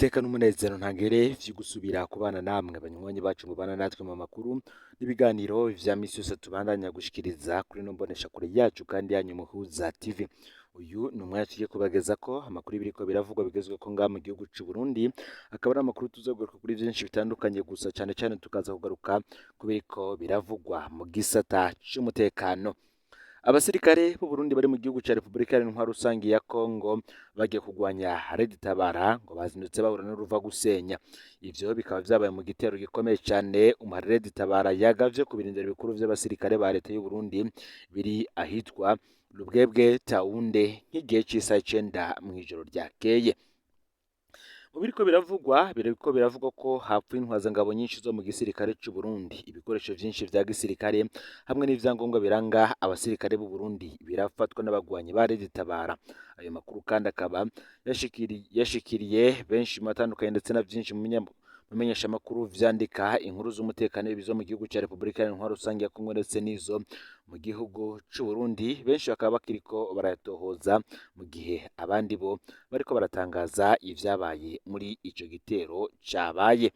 iteka n'umunezero ntangere vyo gusubira kubana namwe banywanyi bacu mubana natwe mu makuru n'ibiganiro vya misi yose tubandanya gushikiriza kuri no mbonesha kure yacu kandi yanyu Muhuza TV. Uyu ni umwanya tugiye kubageza ko amakuru biriko biravugwa bigezweko ngaha mu gihugu c'u Burundi, akaba ari amakuru tuzogaruka kuri vyinshi bitandukanye, gusa cane cane tukaza kugaruka ku biriko biravugwa mu gisata c'umutekano. Abasirikare b'u Burundi bari mu gihugu ca Republika Iharanira Rusangi ya Kongo bagiye kugwanya Red Tabara ngo bazindutse bahura n'uruva gusenya. Ivyo bikaba vyabaye mu gitero gikomeye cane Red Tabara yagavye ku birindiro bikuru vy'abasirikare ba leta y'u Burundi biri ahitwa Rubwebwe Taunde nk'igihe c'isaha 9 mw'ijoro ryakeye. Mu biriko biravugwa ko hapfuye intwazangabo nyinshi zo mu gisirikare c'u Burundi, ibikoresho vyinshi vya gisirikare hamwe n'ivyangombwa biranga abasirikare b'u Burundi birafatwa n'abagwanyi ba Red Tabara. Ayo makuru kandi akaba yashikiriye benshi mu batandukanye ndetse na vyinshi mu menyesha makuru vyandika inkuru z'umutekano bizo mu gihugu ca Republika Iharanira Rusangi ya Kongo ndetse n'izo mu gihugu c'u Burundi. Benshi bakaba bakiriko barayatohoza mu gihe abandi bo bariko baratangaza ivyabaye muri ico gitero cabaye.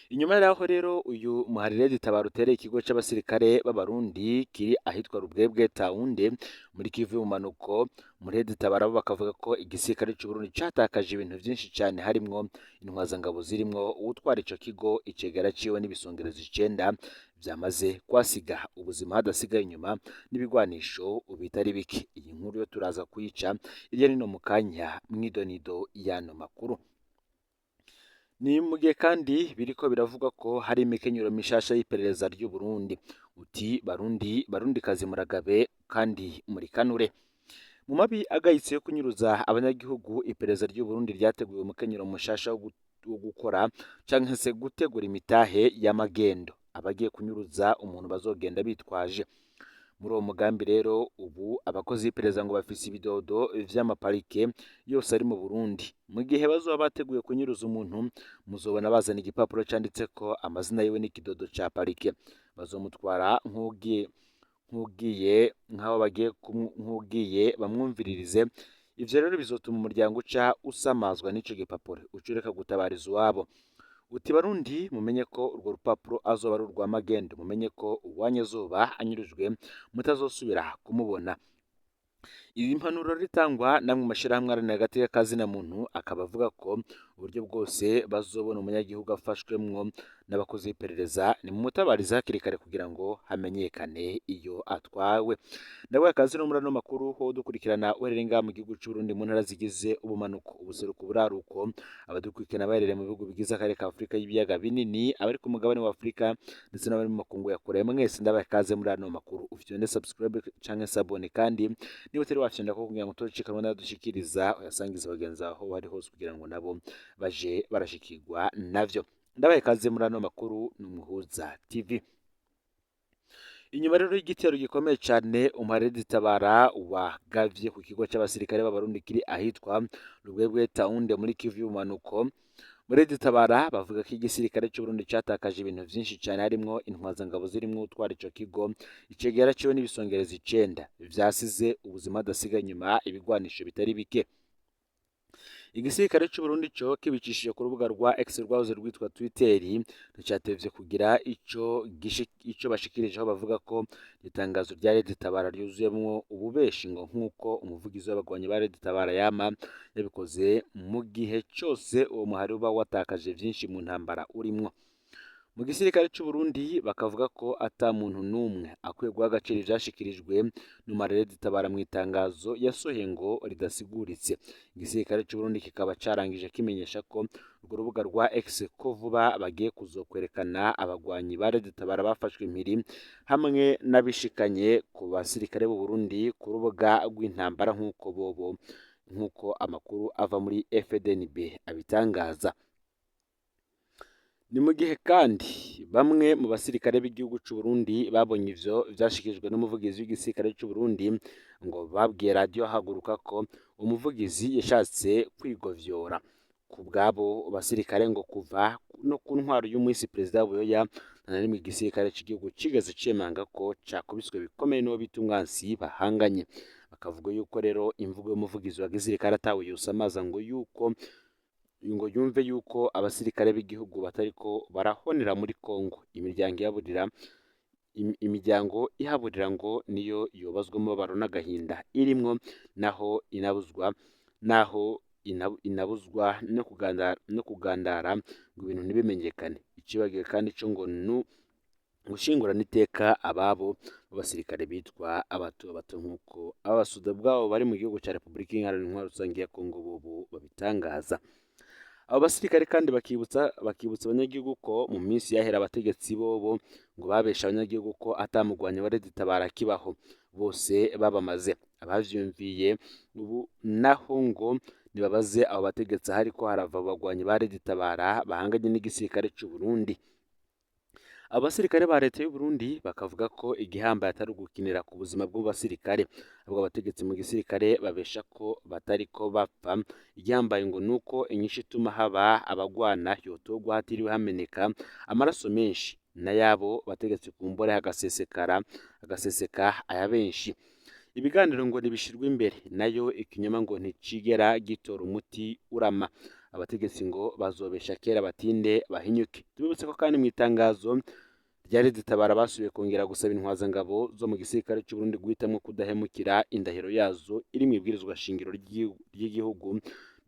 Inyuma yaho rero uyu Red Tabara utereye ikigo c'abasirikare b'abarundi kiri ahitwa Rubwebwe Taunde muri Kivu y'ubumanuko. Red Tabara bo bakavuga ko igisirikare c'u Burundi catakaje ibintu vyinshi cane, harimwo intwazangabo zirimwo uwutwara ico kigo, icegera ciwe n'ibisongerezi 9 vyamaze kwasiga ubuzima hadasigaye inyuma n'ibigwanisho bitari bike. Iyi nkuru yo turaza kuyica irya nino mu kanya mw'idonido y'ano makuru. Ni mu gihe kandi biriko biravugwa ko hari imikenyero mishasha y'iperereza ry'u Burundi. Uti barundikazi muragabe kandi muri kanure. Mu mabi agayitse yo kunyuruza abanyagihugu, iperereza ry'u Burundi ryateguye umukenyero mushasha wo gukora canke se gutegura imitahe y'amagendo abagiye kunyuruza umuntu bazogenda bitwaje. Muri uwo mugambi rero ubu abakozi b'iperereza ngo bafise ibidodo vy'amaparike yose ari mu Burundi. Mu gihe bazoba bateguye kunyuruza umuntu, muzobona bazana igipapuro canditseko amazina yiwe n'ikidodo ca parike. Bazomutwara nk'ugiye bamwumviririze. Ivyo rero bizotuma umuryango uca usamazwa n'ico gipapuro, ucureka gutabariza uwabo. Uti Barundi mumenye ko urwo rupapuro azoba ari urwa magendo, mumenye ko uwanyezuba anyurujwe mutazosubira kumubona. Ibi mpanuro ritangwa namwe mu mashirahamwe aharanira agateka kazina muntu, akaba avuga ko uburyo bwose bazobona umunyagihugu afashwemwo n'abakozi b'iperereza ni mu mutabariza hakiri kare kugira ngo hamenyekane iyo atwawe. Ndabaye akazi no muri ano makuru ho dukurikirana uherereye ngaha mu gihugu c'u Burundi mu ntara zigize ubumanuko, ubuseruko, uburaruko, abadukurikirana baherereye mu bihugu bigize akarere ka Afurika y'ibiyaga binini, abari ku mugabane wa Afurika ndetse n'abari mu makungu ya kure. Mwese ndabaye akaze muri ano makuru. Ufite subscribe canke sabone, kandi niba utari wafyonda ko kugira ngo tucikanwa n'adushikiriza uyasangiza bagenzi aho bari hose kugira ngo nabo baje barashikirwa navyo. Ndabaye kaze muri ano makuru ni Muhuza TV. Inyuma rero y'igitero gikomeye cane Red Tabara wagavye ku kigo c'abasirikare b'abarundi kiri ahitwa Rubwebwe Taunde muri Kivu y'ubumanuko, Red Tabara bavuga ko igisirikare c'u Burundi catakaje ibintu vyinshi cane, harimwo intwazangabo zirimwo utwara ico kigo, icegera ciwe n'ibisongerezi 9 vyasize ubuzima hadasigaye inyuma ibigwanisho bitari bike. Igisirikare c'u Burundi co kibicishije ku rubuga rwa X rwahoze rwitwa Twitter nicatevye kugira ico bashikirije, aho bavuga ko itangazo rya Red Tabara ryuzuyemwo ububeshi ngo nk'uko umuvugizi w'abagwanyi ba Red Tabara yama yabikoze mu gihe cose uwo muhari uba watakaje vyinshi mu ntambara urimwo. Mu gisirikare c'u Burundi bakavuga ko ata muntu numwe akwiye guha agaciro ivyashikirijwe n'umara Red Tabara mu itangazo yasohoye ngo ridasiguritse. Igisirikare c'u Burundi kikaba carangije kimenyesha ko urwo rubuga rwa X ko vuba bagiye kuzokwerekana abagwanyi ba Red Tabara bafashwe impiri hamwe n'abishikanye ku basirikare b'u Burundi ku rubuga rw'intambara nk'uko amakuru ava muri FDNB abitangaza. Ni mu gihe kandi bamwe mu basirikare b'igihugu c'u Burundi babonye ivyo vyashikirijwe n'umuvugizi w'igisirikare c'u Burundi, ngo babwiye radio Haguruka ko umuvugizi yashatse kwigovyora. Ku bwabo basirikare ngo kuva no ku ntwaro y'umuhisi Perezida Buyoya nta rimwe igisirikare c'igihugu cigeze cemanga ko cakubiswe bikomeye n'uwo bita umwansi bahanganye. Bakavuga yuko rero imvugo y'umuvugizi wa gisirikare atawe yosamaza ngo yuko ngo yumve yuko abasirikare b'igihugu batariko barahonera muri Kongo. Imiryango ihaburira ngo niyo yobazwa umubabaro n'agahinda irimwo, inabuzwa no kugandara ngo ibintu ntibimenyekane. Icibagiwe kandi co ngo gushingurana iteka ababo b'abasirikare bitwa abato nk'uko abasuda bwabo bari mu gihugu ca Repubulika Iharanira Intwaro Rusange ya Kongo bobo babitangaza. Abo basirikare kandi bakibutsa abanyagihugu ko mu minsi yahera abategetsi bobo ngo babesha abanyagihugu ko atamugwanyi wa Red Tabara kibaho, bose babamaze. Abavyumviye ubu naho ngo nibabaze abo bategetsi hariko harava abagwanyi ba Red Tabara bahanganye n'igisirikare c'u Burundi. Abasirikare ba leta y'u Burundi bakavuga ko igihambaye atari ugukinira ku buzima bw'abasirikare, ahubwo abategetsi mu gisirikare babesha ko batariko bapfa. Igihambaye ngo nuko inyishu ituma haba abagwana yotogwa hatiriwe hameneka amaraso menshi, na yabo bategetsi kumbure hagaseseka aya benshi. Ibiganiro ngo nibishirwe imbere, nayo ikinyoma ngo nticigera gitora umuti urama. Abategetsi ngo bazobesha kera batinde bahinyuke. Tubibutse ko kandi mu itangazo rya Red Tabara basubiye kongera gusaba intwazangabo zo mu gisirikare cy'u Burundi guhitamwo kudahemukira indahiro yazo iri mu ibwirizwa shingiro ry'igihugu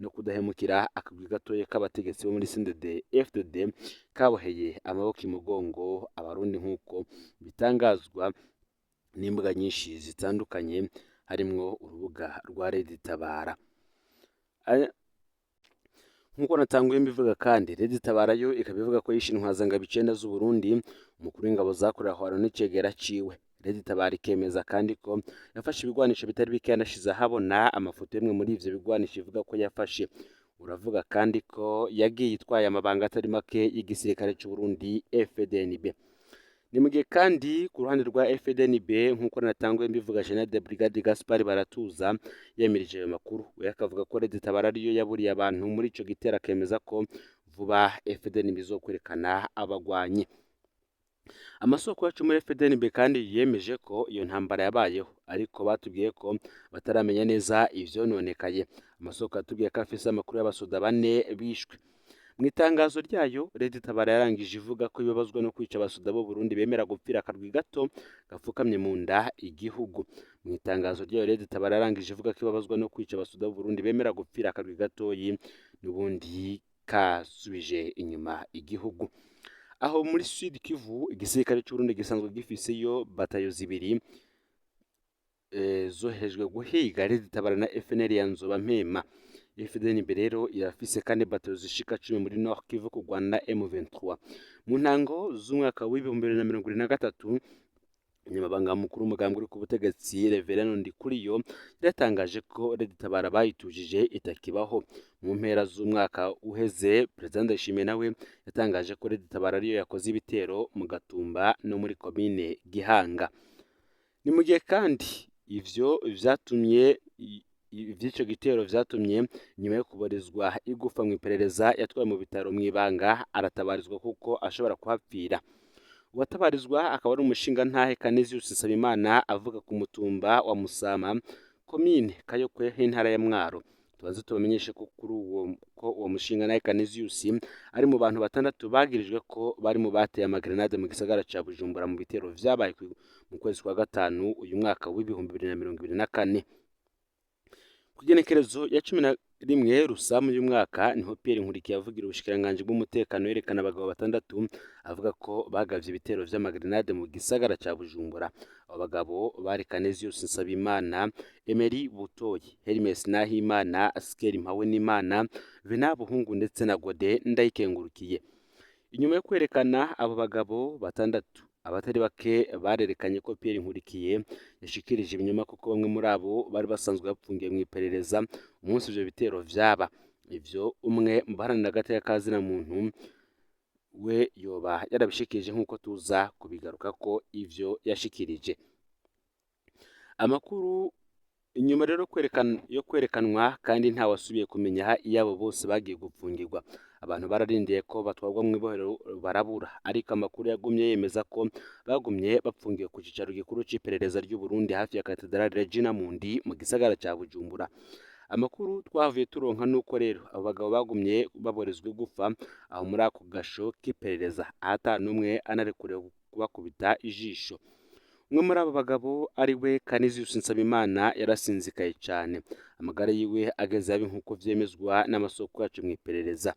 no kudahemukira akagwi gatoya k'abategetsi bo muri CNDD-FDD kaboheye amaboko imugongo abarundi, nk'uko bitangazwa n'imbuga nyinshi zitandukanye harimwo urubuga rwa Red Tabara. Nk'uko natanguye mbivuga kandi Red Tabara yo ikaba ivuga ko yishe intwazangabo 9 z'u Burundi, umukuru w'ingabo zakorera aho n'icegera ciwe. Red Tabara ikemeza kandi ko yafashe ibigwanisho bitari bike, yanashize ahabona amafoto y'imwe muri ivyo bigwanisho ivuga ko yafashe. Uravuga kandi ko yagiye itwaye amabanga atari make y'igisirikare cy'u Burundi FDNB. Ni mu gihe kandi ku ruhande rwa FDNB nk'uko natanguye mbivuga, General de Brigade Gaspard Baratuza yemirije ayo makuru. We akavuga ko Red Tabara ariyo yaburiye abantu muri ico gitero, akemeza ko vuba FDNB izokwerekana abagwanyi. Amasoko yacu muri FDNB kandi yemeje ko iyo ntambara yabayeho, ariko batubwiye ko bataramenya neza ivyononekaye. Amasoko yatubwiye ko afise amakuru y'abasoda 4 bishwe. Mu itangazo ryayo Red Tabara yarangije ivuga ko ibabazwa no kwica abasoda b'u Burundi bemera gupfira akarwi gato gafukamye mu nda igihugu. Mu itangazo ryayo Red Tabara yarangije ivuga ko ibabazwa no kwica abasoda b'u Burundi bemera gupfira akarwi gatoyi n'ubundi kasubije inyuma igihugu. Aho muri Sud Kivu igisirikare cy'u Burundi gisanzwe gifiseyo batayo 2 zohejwe guhiga Red Tabara na FNL ya Nzoba Mpema. FDNB rero irafise kandi batayo zishika 10 muri Nord Kivu kurwana M23. Mu ntango z'umwaka w'2023 umunyamabanga mukuru w'umugambwe uri ku butegetsi Reverend Ndikuriyo yatangaje ko Red Tabara bayitujije itakibaho. Mu mpera z'umwaka uheze President Ndayishimiye nawe yatangaje ko Red Tabara ariyo yakoze ibitero mu Gatumba no muri komine Gihanga. Ni mu gihe kandi ivy'ico gitero vyatumye nyuma yo kubarizwa igufa mu iperereza yatwaye mu bitaro mu ibanga aratabarizwa kuko ashobora kuhapfira. Uwatabarizwa akaba ari umushinga ntahe Canisius Nsabimana avuga ku mutumba wa Musama, komine Kayokwe, intara ya Mwaro. Tubanze tubamenyeshe ko uwo mushinga ntahe Canisius ari mu bantu 6 bagirijwe ko bari mu bateye amagrenade mu gisagara ca Bujumbura mu bitero vyabaye mu kwezi kwa gatanu uyu mwaka w'2024. Kugenekerezo ya 11 Rusamu y'umwaka niho Pierre Nkurikiye avugira ubushikiranganje bw'umutekano yerekana abagabo 6 avuga ko bagavye ibitero vy'amagrenade mu gisagara ca Bujumbura. Abo bagabo bari Canisius Nsabimana, Emery Butoyi, Hermes Nahimana, Askeri Mpawe n'Imana, Venabo Hungu ndetse na Gode Ndayikengurukiye. Inyuma yo kwerekana abo bagabo 6, abatari bake barerekanye ko Pierre Nkurikiye yashikirije ibinyoma kuko bamwe muri abo bari basanzwe bapfungiye mu iperereza umunsi ivyo bitero vyaba. Ivyo umwe mu baharanira agateka kazina muntu we yoba yarabishikirije nk'uko tuza kubigaruka ko ivyo yashikirije. Amakuru inyuma rero kwerekanwa kandi nta wasubiye kumenya iyabo bose bagiye gupfungirwa. Abantu bararindiye ko batwarwa mu ibohero barabura, ariko amakuru yagumye yemeza ko bagumye bapfungiye ku cicaro gikuru c'iperereza ry'u Burundi hafi ya Katedrale Regina Mundi mu gisagara ca Bujumbura. Amakuru twavuye turonka nuko rero abo bagabo bagumye baborezwe gufa aho muri ako gasho k'iperereza ata n'umwe anarekuriwe kubakubita ijisho. Umwe muri abo bagabo ari we Canisius Nsabimana yarasinzikaye cyane, amagara yiwe ageze habi nk'uko vyemezwa n'amasoko yacu mu iperereza.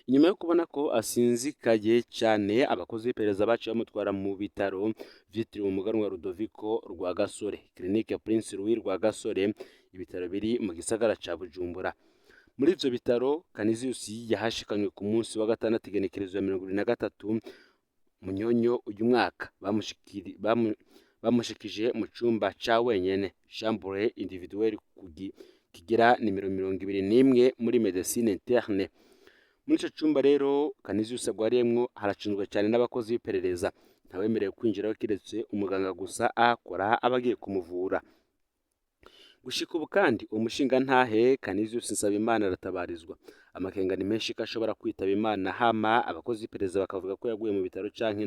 Inyuma yo kubona ko asinzikaye cyane, abakozi b'iperereza baciye bamutwara mu bitaro vyitiriwe umuganwa Rudoviko Rwagasore, Clinique ya Prince Louis Rwagasore, ibitaro biri mu gisagara ca Bujumbura. Muri ivyo bitaro Canisius yahashikanywe ku munsi wa gatandatu igenekerezo ya 23 Munyonyo uyu mwaka. Bamushikije mu cumba ca wenyene, chambre individuelle kigira nimero 21 muri medecine interne. Muri ico cumba rero Canisius agwariyemwo haracunzwe cyane n'abakozi b'iperereza, ntawemerewe kwinjiraho kiretse umuganga gusa akora abagiye kumuvura. Gushika ubu kandi umushingantahe Canisius Nsabimana aratabarizwa. Amakenga ni menshi ko ashobora kwitaba Imana, hama abakozi b'iperereza bakavuga ko yaguye mu bitaro canke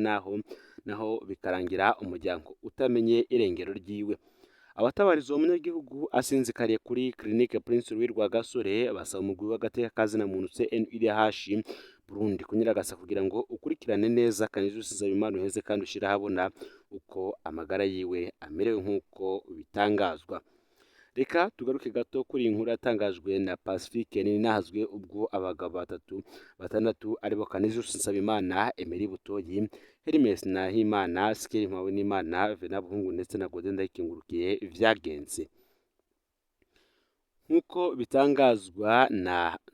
naho bikarangira umuryango utamenye irengero ryiwe. Abatabarizwa uwo munyagihugu asinzikariye kuri Clinique Prince Louis Rwagasore basaba umugwi w'agateka kazina muntu CNUDH Burundi kunyiragasa kugira ngo ukurikirane neza Canisius Nsabimana uheze kandi ushira habona uko amagara yiwe amerewe nk'uko bitangazwa. Reka tugaruke gato kuri inkuru yatangajwe na Pacifique Ninahazwe ubwo abagabo batandatu aribo Canisius Nsabimana, Emery Butoyi, Hermes Nahimana, Sikeri Mpabonimana, Venant Buhungu ndetse na Godin Ndayikengurukiye vyagenze. Nk'uko bitangazwa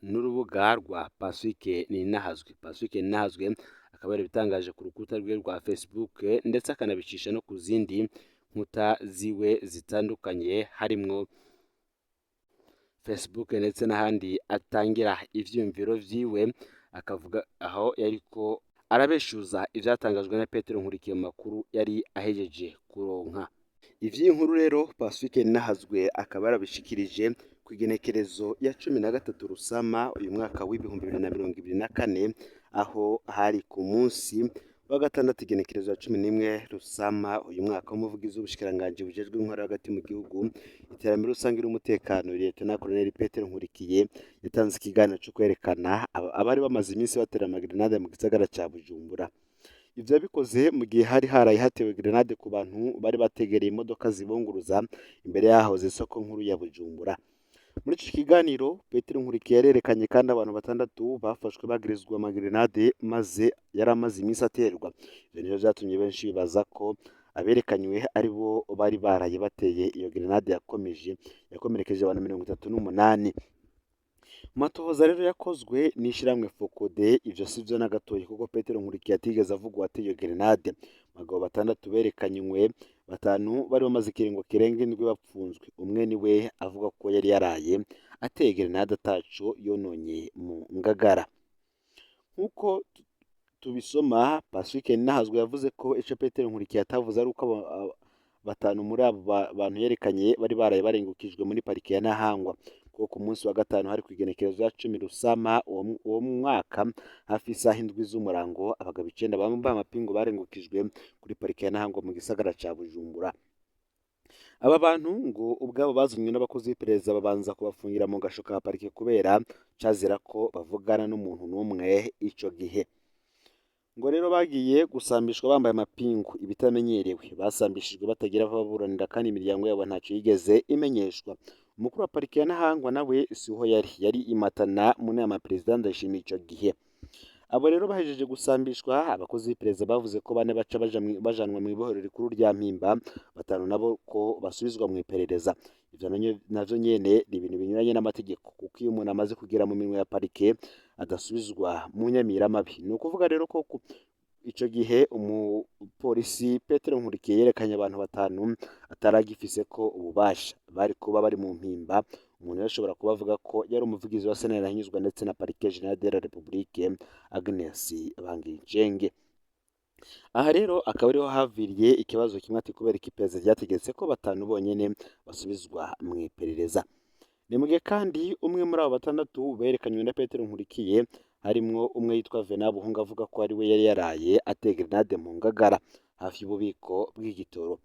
n'urubuga rwa Pacifique Ninahazwe. Pacifique Ninahazwe akaba bitangaje ku rukuta rwe rwa Facebook ndetse akanabicisha no ku zindi nkuta ziwe zitandukanye harimwo Facebook ndetse n'ahandi atangira ivyumviro vyiwe, akavuga aho yariko arabeshuza ivyatangajwe na Petero Nkurikiye mu makuru yari ahejeje kuronka. Ivy'inkuru rero Pacifique Ninahazwe akaba yarabishikirije ku igenekerezo ya 13 Rusama uyu mwaka w'2024, aho hari ku munsi wa gatandatu igenekerezo ya 11 Rusama uyu mwaka. Umuvugizi w'ubushikiranganje bujejwe intwaro hagati mu gihugu, iterambere rusange n'umutekano, Lieutenant Colonel Petero Nkurikiye yatanze ikiganiro cyo kwerekana abari bamaze iminsi batera amagrenade mu gisagara ca Bujumbura. Ivyo bikoze mu gihe hari haraye hatewe grenade ku bantu bari bategereye imodoka zibunguruza imbere yaho z'isoko nkuru ya Bujumbura. Muri ico kiganiro Petero Nkurikiye yarerekanye kandi abantu batandatu bafashwe bagirizwa amagrenade maze yaramaze iminsi aterwa. Ivyo nivyo vyatumye benshi bibaza ko aberekanywe ari bo bari baraye bateye iyo grenade yakomerekeje abantu 38. Matohoza rero yakozwe n'ishiramwe Fokode, ivyo sivyo na gatoyi kuko Petero Nkurikiye atigeze avuga wateye grenade. Abagabo batandatu berekanywe, batanu bari bamaze ikiringo kirenga indwi bapfunzwe. Umwe ni we avuga ko yari yaraye ateye grenade ataco yononye mu Ngagara. Nk'uko tubisoma, Pacifique Ninahazwe yavuze ko ico Petero Nkurikiye atavuze ari uko batanu muri abo bantu yerekanye bari baraye barengukijwe muri parike ya Ntahangwa, kuko ku munsi wa gatanu hari kwigenekerezo ya 10 Rusama uwo mwaka hafi isaha 7 z'umurango abagabo 9 bambaye amapingu barengukijwe kuri parike ya Ntahangwa mu gisagara ca Bujumbura. Aba bantu ngo ubwabo bazanywe n'abakozi b'iperereza babanza kubafungira mu gasho ka parike kubera cazira ko bavugana n'umuntu n'umwe ico gihe. Ngo rero bagiye gusambishwa bambaye amapingu ibitamenyerewe, basambishijwe batagira ababuranira kandi imiryango yabo ntacyo yigeze imenyeshwa. Umukuru wa parike ya Ntahangwa nawe siho yari imatana mu nama Perezida Ndayishimiye ico gihe. Abo rero bahejeje gusambishwa, abakozi b'iperereza bavuze ko bane baca bajanwa mu ibohero rikuru rya Mpimba, batanu nabo ko basubizwa mu iperereza. Ivyo navyo nyene ni ibintu binyuranye n'amategeko, kuko iyo umuntu amaze kugera mu minwe ya parike adasubizwa mu nyamiramabi. Ni ukuvuga rero ko ico gihe umupolisi Petero Nkurikiye yerekanye abantu batanu ataragifise ko ububasha, bari kuba bari mu Mpimba. Umuntu yashobora kuba avuga ko yari umuvugizi wa Sentare Ntahanyuzwa ndetse na Parike Generale de la Republique Agnes Bangijenge. Aha rero akaba ariho haviriye ikibazo kimwe ati kubera iperereza ryategetse ko batanu bonyene basubizwa mu iperereza. Ni mugihe kandi umwe muri abo batandatu berekanywe na Petero Nkurikiye harimwo umwe yitwa Venant Buhungu avuga ko ari we yari yaraye ateye grenade mu Ngagara hafi y'ububiko bw'igitoro.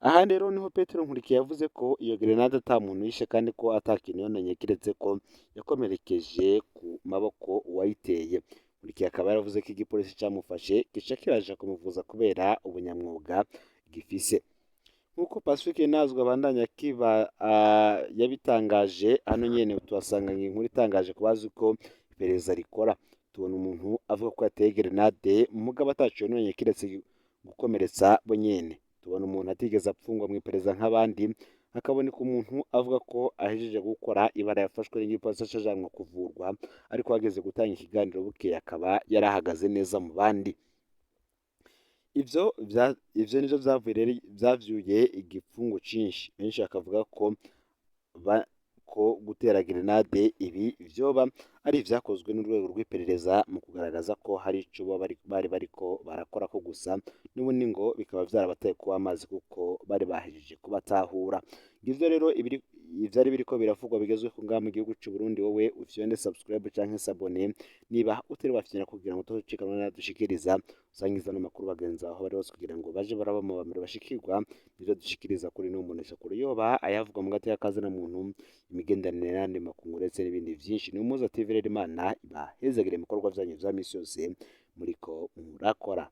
Aha rero niho Petero Nkurikiye yavuze ko iyo grenade ata muntu yishe kandi ko ata kintu yononye kiretse ko yakomerekeje ku maboko uwayiteye. Nkurikiye akaba yaravuze ko igipolisi camufashe gica kiraja kumuvuza kubera ubunyamwuga gifise. Nk'uko Pacifique Nazwe abandanya yabitangaje hano nyene tuhasanganye inkuru itangaje ku bazi ko iperereza rikora. Tubona umuntu avuga ko yateye grenade mugabo ataco yononye kiretse gukomeretsa bo nyene. Tubona umuntu atigeze apfungwa mu iperereza nk'abandi, hakaboneka umuntu avuga ko ahejeje gukora ibara yafashwe n'igipolisi acajanwa kuvurwa, ariko hageze gutanga ikiganiro bukeye akaba yari ahagaze neza mu bandi. Ivyo nivyo vyavyuye igipfungu cinshi, benshi bakavuga ko gutera grenade ibi vyoba ari ivyakozwe n'urwego rw'iperereza mu kugaragaza ko hari ico bari bariko barakorako gusa, n'ubundi ngo bikaba vyarabateye kuba amazi kuko bari bahejeje kubatahura. Ngivyo rero ivyari biriko biravugwa bigezweho ngaha mu gihugu c'u Burundi. Wowe ufyonde subscribe canke s'abone niba utari wafyina kugira ngo utocikanwa n'adushikiriza, usangiza n'amakuru bagenzi aho bari bose kugira ngo baje baraba mu bambere bashikirwa nivyo dushikiriza kuri ino mboneshakure, yoba ayavuga mu gateka kazina muntu, imigenderanire n'ayandi makungu ndetse n'ibindi vyinshi. Ni Umuhoza TV rero, Imana ibahezagire mu bikorwa vyanyu vya misi yose muriko murakora.